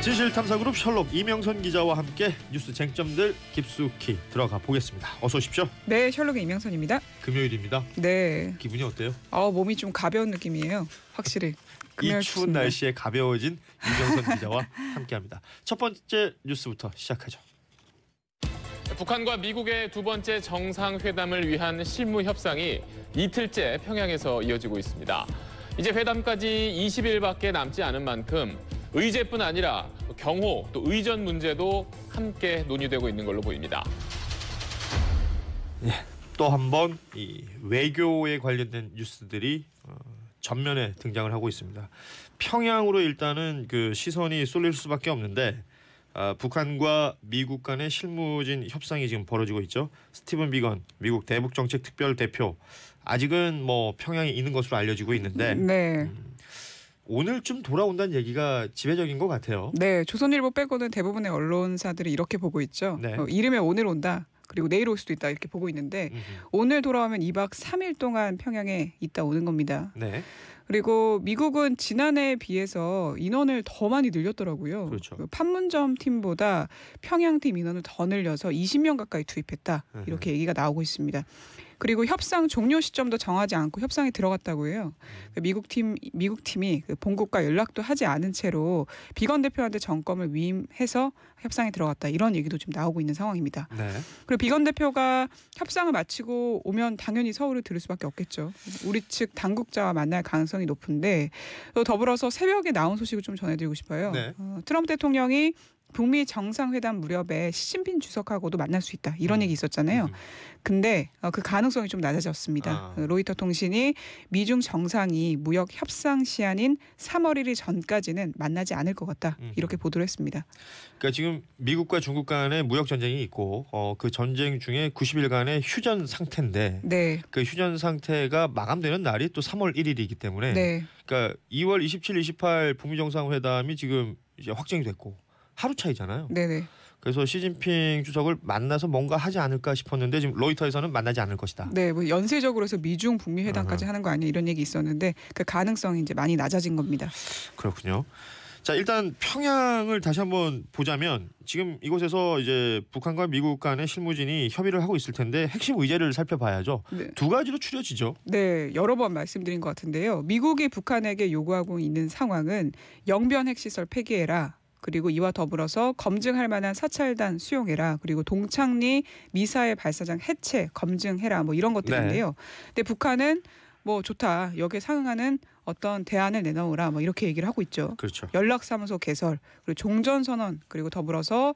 진실탐사그룹 셜록 이명선 기자와 함께 뉴스 쟁점들 깊숙이 들어가 보겠습니다. 어서 오십시오. 네, 셜록의 이명선입니다. 금요일입니다. 네. 기분이 어때요? 몸이 좀 가벼운 느낌이에요. 확실히. 이 추운 날씨에 가벼워진 이명선 기자와 함께합니다. 첫 번째 뉴스부터 시작하죠. 북한과 미국의 두 번째 정상회담을 위한 실무 협상이 이틀째 평양에서 이어지고 있습니다. 이제 회담까지 20일밖에 남지 않은 만큼 의제뿐 아니라 경호 또 의전 문제도 함께 논의되고 있는 걸로 보입니다. 네, 또 한 번 이 외교에 관련된 뉴스들이 전면에 등장을 하고 있습니다. 평양으로 일단은 그 시선이 쏠릴 수밖에 없는데 북한과 미국 간의 실무진 협상이 지금 벌어지고 있죠. 스티븐 비건 미국 대북정책 특별 대표 아직은 뭐 평양에 있는 것으로 알려지고 있는데 네. 오늘쯤 돌아온다는 얘기가 지배적인 것 같아요. 네, 조선일보 빼고는 대부분의 언론사들이 이렇게 보고 있죠. 네. 이름에 오늘 온다. 그리고 내일 올 수도 있다 이렇게 보고 있는데 오늘 돌아오면 2박 3일 동안 평양에 있다 오는 겁니다. 네. 그리고 미국은 지난해에 비해서 인원을 더 많이 늘렸더라고요. 그렇죠. 그 판문점 팀보다 평양팀 인원을 더 늘려서 20명 가까이 투입했다. 이렇게 얘기가 나오고 있습니다. 그리고 협상 종료 시점도 정하지 않고 협상에 들어갔다고 해요. 미국 팀이 본국과 연락도 하지 않은 채로 비건 대표한테 정권을 위임해서 협상에 들어갔다. 이런 얘기도 좀 나오고 있는 상황입니다. 네. 그리고 비건 대표가 협상을 마치고 오면 당연히 서울을 들을 수밖에 없겠죠. 우리 측 당국자와 만날 가능성이 높은데 또 더불어서 새벽에 나온 소식을 좀 전해드리고 싶어요. 네. 트럼프 대통령이 북미 정상회담 무렵에 시진핑 주석하고도 만날 수 있다. 이런 얘기 있었잖아요. 근데 그 가능성이 좀 낮아졌습니다. 로이터 통신이 미중 정상이 무역 협상 시한인 3월 1일 전까지는 만나지 않을 것 같다. 이렇게 보도를 했습니다. 그러니까 지금 미국과 중국 간의 무역 전쟁이 있고 그 전쟁 중에 90일간의 휴전 상태인데 네. 그 휴전 상태가 마감되는 날이 또 3월 1일이기 때문에 네. 그러니까 2월 27, 28 북미 정상회담이 지금 이제 확정이 됐고 하루 차이잖아요. 네네. 그래서 시진핑 주석을 만나서 뭔가 하지 않을까 싶었는데 지금 로이터에서는 만나지 않을 것이다. 네, 뭐 연쇄적으로 해서 미중 북미 회담까지 하는 거 아니야 이런 얘기 있었는데 그 가능성이 이제 많이 낮아진 겁니다. 그렇군요. 자, 일단 평양을 다시 한번 보자면 지금 이곳에서 이제 북한과 미국 간의 실무진이 협의를 하고 있을 텐데 핵심 의제를 살펴봐야죠. 네. 두 가지로 추려지죠. 네, 여러 번 말씀드린 것 같은데요. 미국이 북한에게 요구하고 있는 상황은 영변 핵시설 폐기해라. 그리고 이와 더불어서 검증할 만한 사찰단 수용해라. 그리고 동창리 미사일 발사장 해체 검증해라. 뭐 이런 것들인데요. 네. 근데 북한은 뭐 좋다. 여기에 상응하는 어떤 대안을 내놓으라. 뭐 이렇게 얘기를 하고 있죠. 그렇죠. 연락사무소 개설, 그리고 종전선언, 그리고 더불어서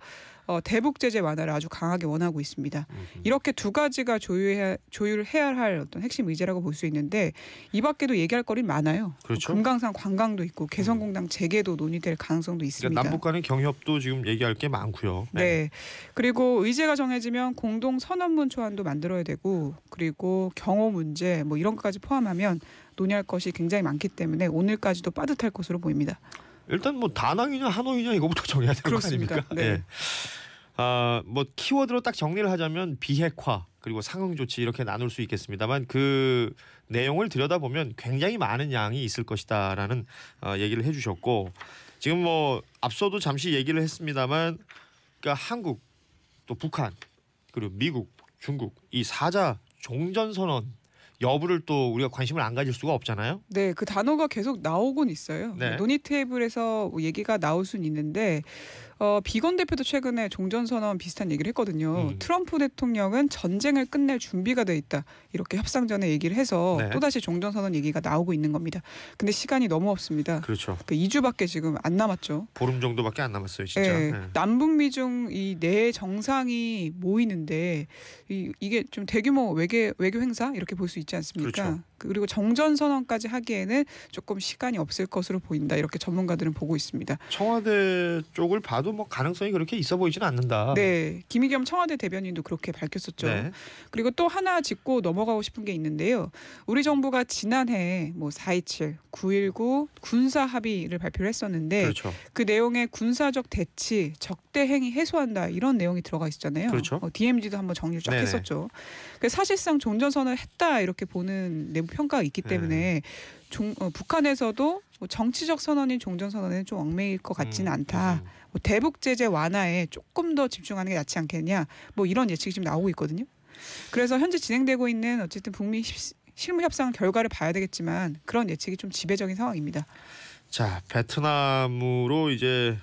대북 제재 완화를 아주 강하게 원하고 있습니다. 이렇게 두 가지가 조율해야 할 어떤 핵심 의제라고 볼 수 있는데 이 밖에도 얘기할 거리는 많아요. 그렇죠. 금강산 관광도 있고 개성공단 재개도 논의될 가능성도 있습니다. 그러니까 남북 간의 경협도 지금 얘기할 게 많고요. 네. 네. 그리고 의제가 정해지면 공동 선언문 초안도 만들어야 되고 그리고 경호 문제 뭐 이런 것까지 포함하면 논의할 것이 굉장히 많기 때문에 오늘까지도 빠듯할 것으로 보입니다. 일단 뭐 다낭이냐 하노이냐 이거부터 정해야 되는 거 아닙니까? 네. 뭐 키워드로 딱 정리를 하자면 비핵화 그리고 상응 조치 이렇게 나눌 수 있겠습니다만 그 내용을 들여다보면 굉장히 많은 양이 있을 것이다라는 얘기를 해주셨고 지금 뭐 앞서도 잠시 얘기를 했습니다만 그러니까 한국 또 북한 그리고 미국 중국 이 사자 종전선언 여부를 또 우리가 관심을 안 가질 수가 없잖아요. 네, 그 단어가 계속 나오곤 있어요. 네. 논의 테이블에서 얘기가 나올 수는 있는데 비건 대표도 최근에 종전선언 비슷한 얘기를 했거든요. 트럼프 대통령은 전쟁을 끝낼 준비가 돼 있다. 이렇게 협상 전에 얘기를 해서 네. 또다시 종전선언 얘기가 나오고 있는 겁니다. 근데 시간이 너무 없습니다. 그렇죠. 2주밖에 지금 안 남았죠. 보름 정도밖에 안 남았어요, 진짜. 네, 네. 남북미중 이 네 정상이 모이는데 이게 좀 대규모 외교 행사 이렇게 볼 수 있지 않습니까? 그렇죠. 그리고 정전선언까지 하기에는 조금 시간이 없을 것으로 보인다. 이렇게 전문가들은 보고 있습니다. 청와대 쪽을 봐도 뭐 가능성이 그렇게 있어 보이지는 않는다. 네, 김의겸 청와대 대변인도 그렇게 밝혔었죠. 네. 그리고 또 하나 짚고 넘어가고 싶은 게 있는데요. 우리 정부가 지난해 뭐 4.27, 9.19 군사 합의를 발표를 했었는데 그렇죠. 그 내용에 군사적 대치, 적대 행위 해소한다 이런 내용이 들어가 있었잖아요. 그렇죠. DMZ도 한번 정리를 쫙 네네. 했었죠. 사실상 종전선언을 했다 이렇게 보는 내부 평가가 있기 때문에 북한에서도 뭐 정치적 선언인 종전 선언에는 좀 얽매일 것 같지는 않다. 뭐 대북 제재 완화에 조금 더 집중하는 게 낫지 않겠냐. 뭐 이런 예측이 지금 나오고 있거든요. 그래서 현재 진행되고 있는 어쨌든 북미 실무 협상 결과를 봐야 되겠지만 그런 예측이 좀 지배적인 상황입니다. 자, 베트남으로 이제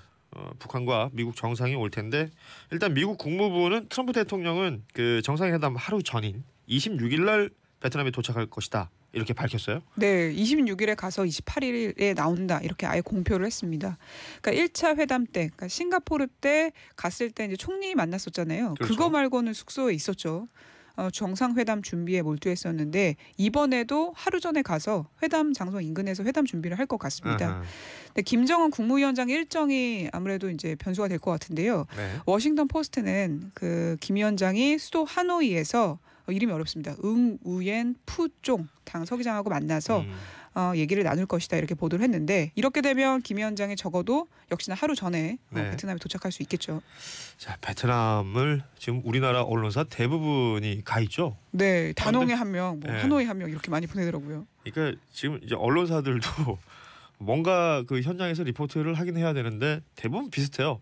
북한과 미국 정상이 올 텐데 일단 미국 국무부는 트럼프 대통령은 그 정상회담 하루 전인 26일 날 베트남에 도착할 것이다. 이렇게 밝혔어요. 네, 26일에 가서 28일에 나온다 이렇게 아예 공표를 했습니다. 그러니까 1차 회담 때, 그러니까 싱가포르 때 갔을 때 이제 총리 만났었잖아요. 그렇죠. 그거 말고는 숙소에 있었죠. 정상회담 준비에 몰두했었는데 이번에도 하루 전에 가서 회담 장소 인근에서 회담 준비를 할 것 같습니다. 아하. 근데 김정은 국무위원장 일정이 아무래도 이제 변수가 될 것 같은데요. 네. 워싱턴 포스트는 그 김 위원장이 수도 하노이에서 이름이 어렵습니다. 응우옌 푸종 당 서기장하고 만나서 얘기를 나눌 것이다 이렇게 보도를 했는데 이렇게 되면 김 위원장이 적어도 역시나 하루 전에 네. 베트남에 도착할 수 있겠죠. 자, 베트남을 지금 우리나라 언론사 대부분이 가 있죠. 네, 다놉에 한 명, 뭐 네. 하노이 한 명 이렇게 많이 보내더라고요. 그러니까 지금 이제 언론사들도 뭔가 그 현장에서 리포트를 하긴 해야 되는데 대부분 비슷해요.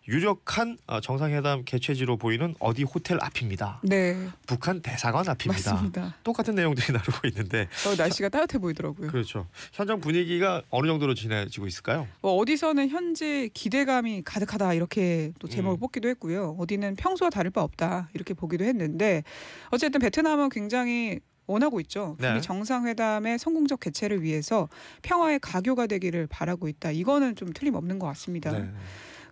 유력한 정상회담 개최지로 보이는 어디 호텔 앞입니다. 네, 북한 대사관 앞입니다. 맞습니다. 똑같은 내용들이 나오고 있는데 날씨가 따뜻해 보이더라고요. 그렇죠. 현장 분위기가 어느 정도로 지내지고 있을까요? 뭐 어디서는 현재 기대감이 가득하다 이렇게 또 제목을 뽑기도 했고요. 어디는 평소와 다를 바 없다 이렇게 보기도 했는데 어쨌든 베트남은 굉장히 원하고 있죠. 네. 북미 정상회담의 성공적 개최를 위해서 평화의 가교가 되기를 바라고 있다. 이거는 좀 틀림없는 것 같습니다. 네.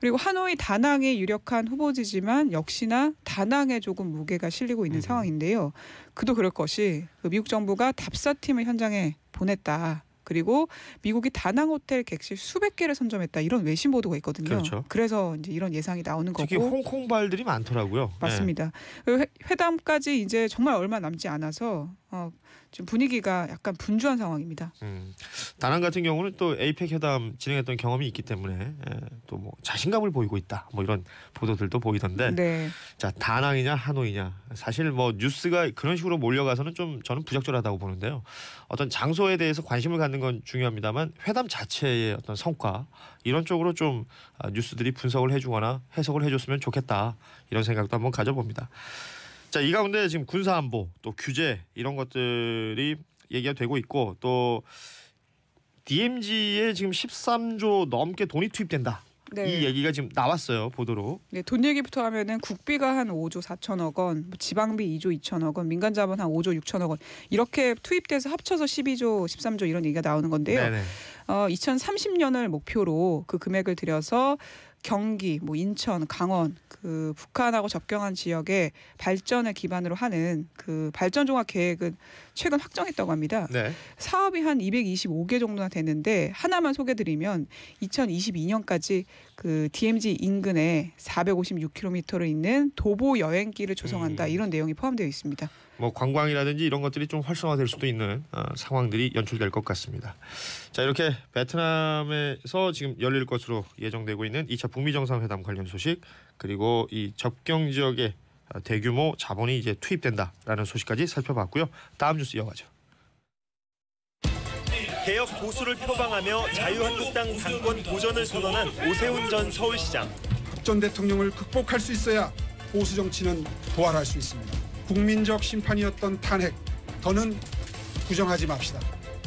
그리고 하노이 다낭이 유력한 후보지지만 역시나 다낭에 조금 무게가 실리고 있는 상황인데요. 그도 그럴 것이 미국 정부가 답사팀을 현장에 보냈다. 그리고 미국이 다낭 호텔 객실 수백 개를 선점했다. 이런 외신 보도가 있거든요. 그렇죠. 그래서 이제 이런 예상이 나오는 특히 거고. 홍콩발들이 많더라고요. 맞습니다. 회담까지 이제 정말 얼마 남지 않아서 지금 분위기가 약간 분주한 상황입니다. 다낭 같은 경우는 또 에이펙 회담 진행했던 경험이 있기 때문에 또 뭐 자신감을 보이고 있다. 뭐 이런 보도들도 보이던데. 네. 자, 다낭이냐 하노이냐 사실 뭐 뉴스가 그런 식으로 몰려가서는 좀 저는 부적절하다고 보는데요. 어떤 장소에 대해서 관심을 갖는 건 중요합니다만 회담 자체의 어떤 성과 이런 쪽으로 좀 뉴스들이 분석을 해주거나 해석을 해줬으면 좋겠다 이런 생각도 한번 가져봅니다. 자, 이 가운데 지금 군사안보 또 규제 이런 것들이 얘기가 되고 있고 또 DMZ에 지금 13조 넘게 돈이 투입된다. 네. 이 얘기가 지금 나왔어요, 보도로. 네, 돈 얘기부터 하면은 국비가 한 5조 4천억 원, 뭐 지방비 2조 2천억 원, 민간 자본 한 5조 6천억 원 이렇게 투입돼서 합쳐서 12조, 13조 이런 얘기가 나오는 건데요. 네네. 2030년을 목표로 그 금액을 들여서 경기, 뭐 인천, 강원 그 북한하고 접경한 지역의 발전을 기반으로 하는 그 발전 종합 계획은 최근 확정했다고 합니다. 네. 사업이 한 225개 정도나 되는데 하나만 소개드리면 2022년까지 그 DMZ 인근에 456km를 있는 도보 여행길을 조성한다 이런 내용이 포함되어 있습니다. 뭐 관광이라든지 이런 것들이 좀 활성화될 수도 있는 상황들이 연출될 것 같습니다. 자, 이렇게 베트남에서 지금 열릴 것으로 예정되고 있는 2차 북미 정상회담 관련 소식 그리고 이 접경 지역에 대규모 자본이 이제 투입된다라는 소식까지 살펴봤고요. 다음 뉴스 이어가죠. 개혁 보수를 표방하며 자유한국당 당권 도전을 선언한 오세훈 전 서울시장. 박 전 대통령을 극복할 수 있어야 보수 정치는 부활할 수 있습니다. 국민적 심판이었던 탄핵, 더는 부정하지 맙시다.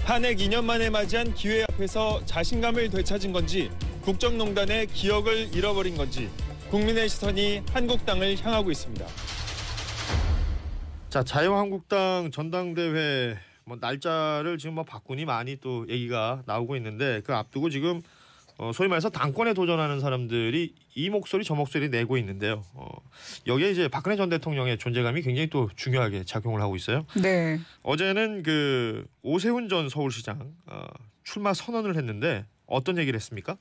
탄핵 2년 만에 맞이한 기회 앞에서 자신감을 되찾은 건지 국정농단의 기억을 잃어버린 건지 국민의 시선이 한국당을 향하고 있습니다. 자, 자유한국당 전당대회 뭐 날짜를 지금 뭐 바꾸니 많이 또 얘기가 나오고 있는데 그 앞두고 지금 소위 말해서 당권에 도전하는 사람들이 이 목소리 저 목소리 내고 있는데요. 여기에 이제 박근혜 전 대통령의 존재감이 굉장히 또 중요하게 작용을 하고 있어요. 네. 어제는 그 오세훈 전 서울시장 출마 선언을 했는데 어떤 얘기를 했습니까?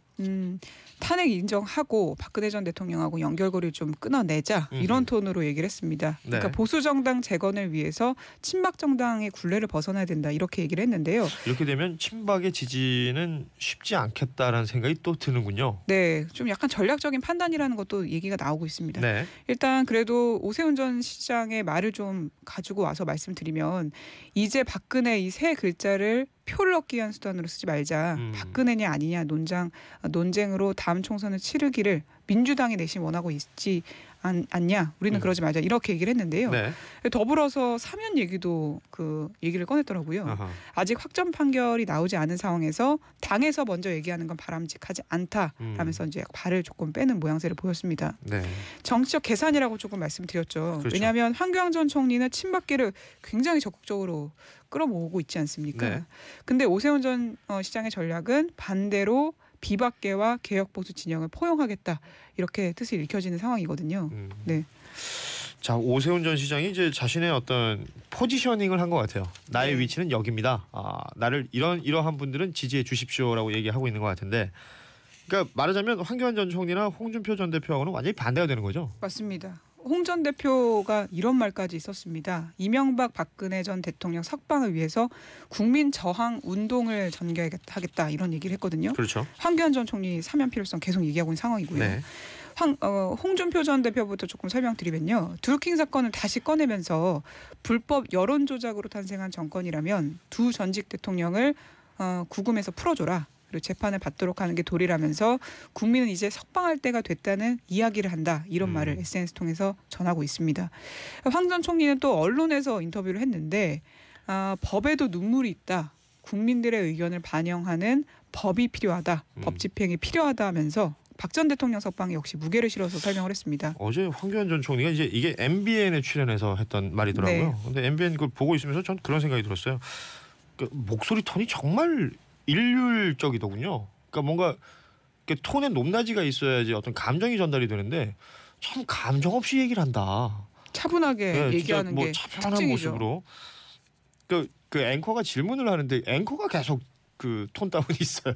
탄핵 인정하고 박근혜 전 대통령하고 연결고리를 좀 끊어내자 이런 톤으로 얘기를 했습니다. 그러니까 네. 보수 정당 재건을 위해서 친박 정당의 굴레를 벗어나야 된다 이렇게 얘기를 했는데요. 이렇게 되면 친박의 지지는 쉽지 않겠다라는 생각이 또 드는군요. 네, 좀 약간 전략적인 판단이라는 것도 얘기가 나오고 있습니다. 네. 일단 그래도 오세훈 전 시장의 말을 좀 가지고 와서 말씀드리면 이제 박근혜 이 세 글자를 표를 얻기 위한 수단으로 쓰지 말자. 박근혜냐 아니냐 논쟁으로 다음 총선을 치르기를 민주당이 내심 원하고 있지 않냐. 우리는 그러지 말자. 이렇게 얘기를 했는데요. 네. 더불어서 사면 얘기도 그 얘기를 꺼냈더라고요. 아하. 아직 확정 판결이 나오지 않은 상황에서 당에서 먼저 얘기하는 건 바람직하지 않다라면서 이제 발을 조금 빼는 모양새를 보였습니다. 네. 정치적 계산이라고 조금 말씀드렸죠. 그렇죠. 왜냐하면 황교안 전 총리는 친박계를 굉장히 적극적으로 끌어모으고 있지 않습니까? 네. 근데 오세훈 전 시장의 전략은 반대로 비박계와 개혁보수 진영을 포용하겠다 이렇게 뜻이 읽혀지는 상황이거든요. 네. 자, 오세훈 전 시장이 이제 자신의 어떤 포지셔닝을 한 것 같아요. 나의 네. 위치는 여기입니다. 나를 이러한 분들은 지지해 주십시오라고 얘기하고 있는 것 같은데, 그러니까 말하자면 황교안 전 총리나 홍준표 전 대표하고는 완전히 반대가 되는 거죠. 맞습니다. 홍 전 대표가 이런 말까지 있었습니다. 이명박 박근혜 전 대통령 석방을 위해서 국민 저항 운동을 전개하겠다 이런 얘기를 했거든요. 그렇죠. 황교안 전 총리 사면 필요성 계속 얘기하고 있는 상황이고요. 네. 홍준표 전 대표부터 조금 설명드리면요. 드루킹 사건을 다시 꺼내면서 불법 여론 조작으로 탄생한 정권이라면 두 전직 대통령을 구금해서 풀어줘라. 그리고 재판을 받도록 하는 게 도리라면서 국민은 이제 석방할 때가 됐다는 이야기를 한다. 이런 말을 SNS 통해서 전하고 있습니다. 황 전 총리는 또 언론에서 인터뷰를 했는데 법에도 눈물이 있다. 국민들의 의견을 반영하는 법이 필요하다. 법 집행이 필요하다 하면서 박 전 대통령 석방에 역시 무게를 실어서 설명을 했습니다. 어제 황교안 전 총리가 이제 이게 MBN에 출연해서 했던 말이더라고요. 네. 근데 MBN 그걸 보고 있으면서 전 그런 생각이 들었어요. 그 목소리 톤이 정말 일률적이더군요. 그러니까 뭔가 톤에 높낮이가 있어야지 어떤 감정이 전달이 되는데 참 감정 없이 얘기를 한다. 차분하게 네, 얘기하는 뭐 게 차분한 특징이죠. 모습으로. 그 앵커가 질문을 하는데 앵커가 계속 그 톤 다운이 있어요.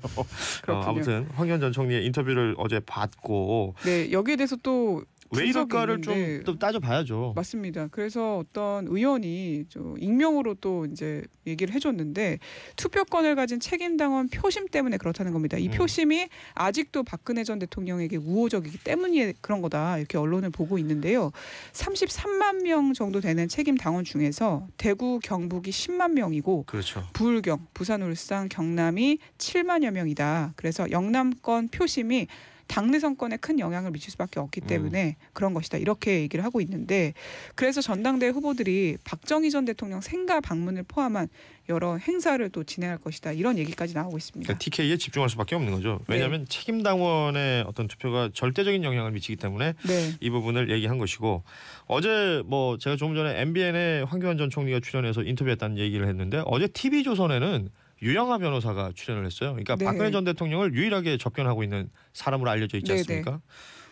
그렇군요. 아무튼 황교안 전 총리의 인터뷰를 어제 받고 네, 여기에 대해서 또 왜 이럴까를 좀 있는데 또 따져봐야죠. 맞습니다. 그래서 어떤 의원이 익명으로 또 이제 얘기를 해줬는데 투표권을 가진 책임당원 표심 때문에 그렇다는 겁니다. 이 표심이 아직도 박근혜 전 대통령에게 우호적이기 때문에 그런 거다 이렇게 언론을 보고 있는데요. 33만 명 정도 되는 책임당원 중에서 대구, 경북이 10만 명이고 그렇죠. 부울경, 부산, 울산, 경남이 7만여 명이다. 그래서 영남권 표심이 당내 선권에 큰 영향을 미칠 수밖에 없기 때문에 그런 것이다. 이렇게 얘기를 하고 있는데 그래서 전당대회 후보들이 박정희 전 대통령 생가 방문을 포함한 여러 행사를 또 진행할 것이다. 이런 얘기까지 나오고 있습니다. 그러니까 TK에 집중할 수밖에 없는 거죠. 왜냐하면 네. 책임 당원의 어떤 투표가 절대적인 영향을 미치기 때문에 네. 이 부분을 얘기한 것이고 어제 뭐 제가 조금 전에 MBN에 황교안 전 총리가 출연해서 인터뷰했다는 얘기를 했는데 어제 TV조선에는 유영하 변호사가 출연을 했어요. 그러니까 네. 박근혜 전 대통령을 유일하게 접견하고 있는 사람으로 알려져 있지 네, 않습니까?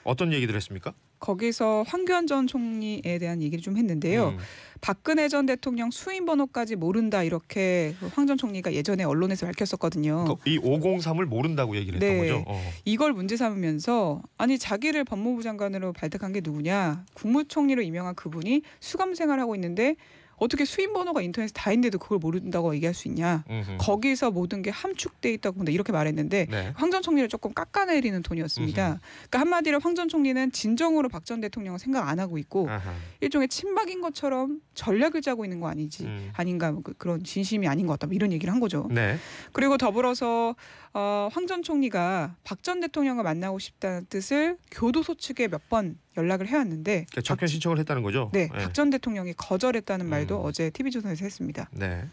어떤 얘기들 했습니까? 거기서 황교안 전 총리에 대한 얘기를 좀 했는데요. 박근혜 전 대통령 수임 번호까지 모른다 이렇게 황 전 총리가 예전에 언론에서 밝혔었거든요. 이 503을 모른다고 얘기를 했던 네. 거죠. 이걸 문제 삼으면서 아니 자기를 법무부 장관으로 발탁한 게 누구냐. 국무총리로 임명한 그분이 수감 생활하고 있는데 어떻게 수임 번호가 인터넷에 다 있는데도 그걸 모른다고 얘기할 수 있냐. 거기서 모든 게 함축돼 있다고 본다. 이렇게 말했는데 네. 황 전 총리를 조금 깎아내리는 톤이었습니다. 그러니까 한마디로 황 전 총리는 진정으로 박 전 대통령을 생각 안 하고 있고 아하. 일종의 친박인 것처럼 전략을 짜고 있는 거 아니지 아닌가 뭐 그런 진심이 아닌 것 같다. 뭐 이런 얘기를 한 거죠. 네. 그리고 더불어서 황 전 총리가 박 전 대통령을 만나고 싶다는 뜻을 교도소 측에 몇 번 연락을 해왔는데 그러니까 접견 신청을 했다는 거죠. 네, 박 전 대통령이 거절했다는 말도 음. 어제 TV조선에서 했습니다. 네.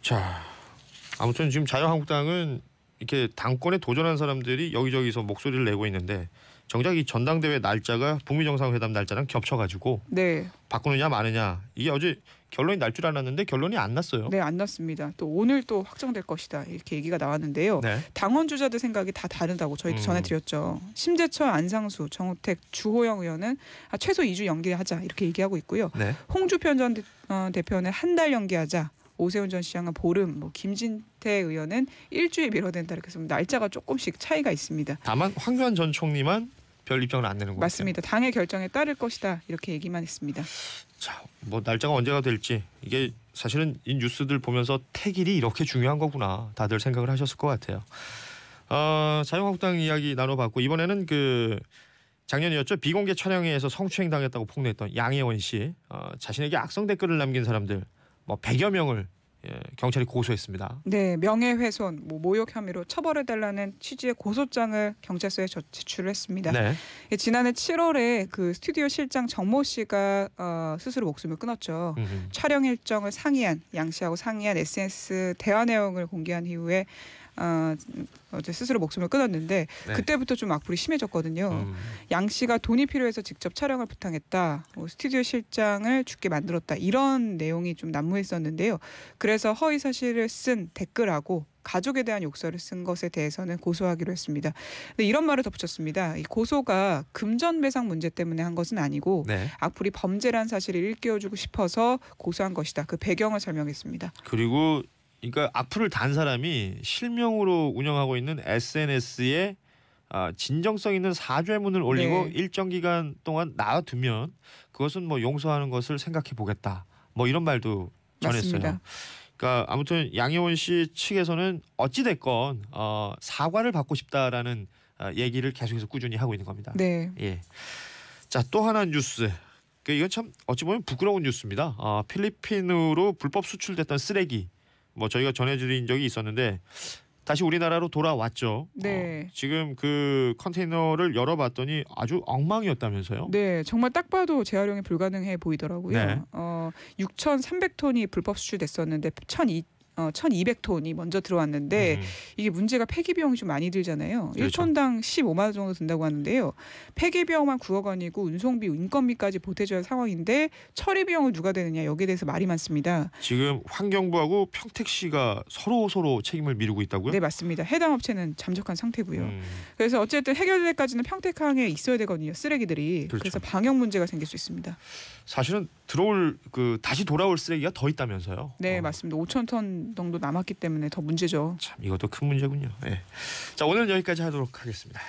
자, 아무튼 지금 자유한국당은 이렇게 당권에 도전한 사람들이 여기저기서 목소리를 내고 있는데 정작 이 전당대회 날짜가 북미 정상회담 날짜랑 겹쳐가지고 네, 바꾸느냐 마느냐 이게 어제 결론이 날 줄 알았는데 결론이 안 났어요. 네, 안 났습니다. 또 오늘 또 확정될 것이다 이렇게 얘기가 나왔는데요. 네. 당원 주자들 생각이 다 다르다고 저희도 전해드렸죠. 심재철, 안상수, 정우택, 주호영 의원은 최소 2주 연기하자 이렇게 얘기하고 있고요. 네. 홍주표 전 대표는 한 달 연기하자. 오세훈 전 시장은 보름, 뭐 김진태 의원은 일주일 미뤄된다 이렇게 해서 날짜가 조금씩 차이가 있습니다. 다만 황교안 전 총리만 별 입장을 안 내는 것 맞습니다. 당의 결정에 따를 것이다 이렇게 얘기만 했습니다. 자, 뭐 날짜가 언제가 될지 이게 사실은 이 뉴스들 보면서 택일이 이렇게 중요한 거구나 다들 생각을 하셨을 것 같아요. 자유한국당 이야기 나눠봤고 이번에는 그 작년이었죠. 비공개 촬영회에서 성추행 당했다고 폭로했던 양혜원 씨 자신에게 악성 댓글을 남긴 사람들 뭐 100여 명을 경찰이 고소했습니다. 네, 명예훼손, 모욕 혐의로 처벌해달라는 취지의 고소장을 경찰서에 제출을 했습니다. 네. 지난해 7월에 그 스튜디오 실장 정모 씨가 스스로 목숨을 끊었죠. 촬영 일정을 상의한 양 씨하고 상의한 SNS 대화 내용을 공개한 이후에 어제 스스로 목숨을 끊었는데 네. 그때부터 좀 악플이 심해졌거든요. 양 씨가 돈이 필요해서 직접 촬영을 부탁했다. 스튜디오 실장을 죽게 만들었다. 이런 내용이 좀 난무했었는데요. 그래서 허위 사실을 쓴 댓글하고 가족에 대한 욕설을 쓴 것에 대해서는 고소하기로 했습니다. 근데 이런 말을 덧붙였습니다. 이 고소가 금전배상 문제 때문에 한 것은 아니고 네. 악플이 범죄란 사실을 일깨워주고 싶어서 고소한 것이다. 그 배경을 설명했습니다. 그리고 그러니까 악플을 단 사람이 실명으로 운영하고 있는 SNS에 진정성 있는 사죄문을 올리고 네. 일정 기간 동안 놔두면 그것은 뭐 용서하는 것을 생각해 보겠다. 뭐 이런 말도 전했어요. 맞습니다. 그러니까 아무튼 양효원 씨 측에서는 어찌 됐건 사과를 받고 싶다라는 얘기를 계속해서 꾸준히 하고 있는 겁니다. 네. 예. 자, 또 하나 뉴스. 이건 참 어찌 보면 부끄러운 뉴스입니다. 필리핀으로 불법 수출됐던 쓰레기. 뭐 저희가 전해드린 적이 있었는데 다시 우리나라로 돌아왔죠. 네. 지금 그 컨테이너를 열어봤더니 아주 엉망이었다면서요? 네, 정말 딱 봐도 재활용이 불가능해 보이더라고요. 네. 6,300톤이 불법 수출됐었는데 1,200톤이 먼저 들어왔는데 이게 문제가 폐기 비용이 좀 많이 들잖아요. 그렇죠. 1톤당 15만 원 정도 든다고 하는데요. 폐기 비용만 9억 원이고 운송비, 인건비까지 보태줘야 할 상황인데 처리 비용은 누가 되느냐 여기에 대해서 말이 많습니다. 지금 환경부하고 평택시가 서로 책임을 미루고 있다고요? 네, 맞습니다. 해당 업체는 잠적한 상태고요. 그래서 어쨌든 해결될 때까지는 평택항에 있어야 되거든요. 쓰레기들이. 그렇죠. 그래서 방역 문제가 생길 수 있습니다. 사실은 다시 돌아올 쓰레기가 더 있다면서요? 네, 맞습니다. 5,000톤 정도 남았기 때문에 더 문제죠. 참 이것도 큰 문제군요. 예. 자, 오늘은 여기까지 하도록 하겠습니다.